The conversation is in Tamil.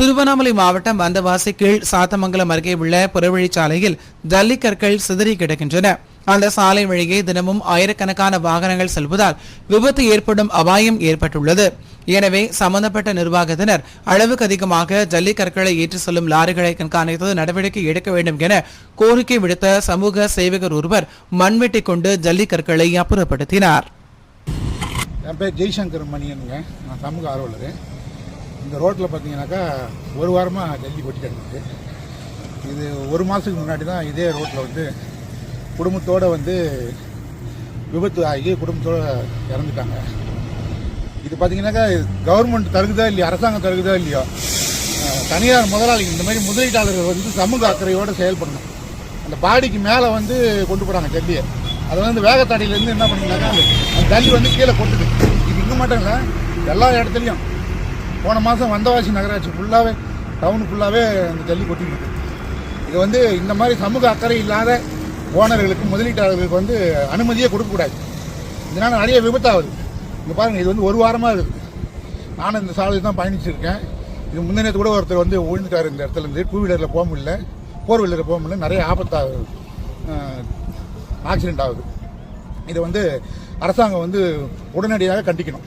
திருவண்ணாமலை மாவட்டம் வந்தவாசி கீழ் சாத்தமங்கலம் அருகே உள்ள புறவழிச்சாலையில் ஜல்லிக்கற்கள் சிதறி கிடக்கின்றன. அந்த சாலை வழியே தினமும் ஆயிரக்கணக்கான வாகனங்கள் செல்வதால் விபத்து ஏற்படும் அபாயம் ஏற்பட்டுள்ளது. எனவே சம்பந்தப்பட்ட நிர்வாகத்தினர் அளவுக்கு அதிகமாக ஜல்லிக்கற்களை ஏற்றி செல்லும் லாரிகளை கண்காணித்து நடவடிக்கை எடுக்க வேண்டும் என கோரிக்கை விடுத்த சமூக சேவகர் ஒருவர் மண்வெட்டி கொண்டு ஜல்லிக்கற்களை அப்புறப்படுத்தினார். என் பேர் ஜெய்சங்கர் மணியனுங்க. நான் சமூக ஆர்வலர். இந்த ரோட்டில் பார்த்தீங்கன்னாக்கா ஒரு வாரமாக ஜல்லி கொட்டி கிடக்குது. இது ஒரு மாதத்துக்கு முன்னாடி தான் இதே ரோட்டில் வந்து குடும்பத்தோடு வந்து விபத்து ஆகி குடும்பத்தோடு இறந்துட்டாங்க. இது பார்த்தீங்கன்னாக்கா கவர்மெண்ட் தருகுதா இல்லையோ, அரசாங்கம் தருகுதா இல்லையோ, தனியார் முதலாளிகள் இந்த மாதிரி முதலீட்டாளர்கள் வந்து சமூக அக்கறையோடு செயல்படணும். அந்த பாடிக்கு மேலே வந்து கொண்டு போகிறாங்க ஜல்லியை. அதை வந்து வேகத்தாடியிலேருந்து என்ன பண்ணிங்கனாக்கா அந்த ஜல்லி வந்து கீழே கொட்டுது. இது இங்கே மட்டும் இல்லை, எல்லா இடத்துலையும். போன மாதம் வந்தவாசி நகராட்சி ஃபுல்லாகவே டவுன் ஃபுல்லாகவே அந்த ஜல்லி கொட்டிக்கிட்டு. இது வந்து இந்த மாதிரி சமூக அக்கறை இல்லாத ஓனர்களுக்கு முதலீட்டாளர்களுக்கு வந்து அனுமதியே கொடுக்கக்கூடாது. இதனால் நிறைய விபத்தாகுது. இங்கே பாருங்கள், இது வந்து ஒரு வாரமாக இருக்குது. நானும் இந்த சாலையில் தான் பயணிச்சிருக்கேன். இது முந்தினத்து கூட ஒருத்தர் வந்து விழுந்துட்டார். இந்த இடத்துலேருந்து 2 வீலரில் போக முடியல, 4 வீலரில் போக முடியல, நிறைய ஆபத்தாகுது, ஆக்சிடென்ட் ஆகுது. இதை வந்து அரசாங்கம் வந்து உடனடியாக கண்டிக்கணும்.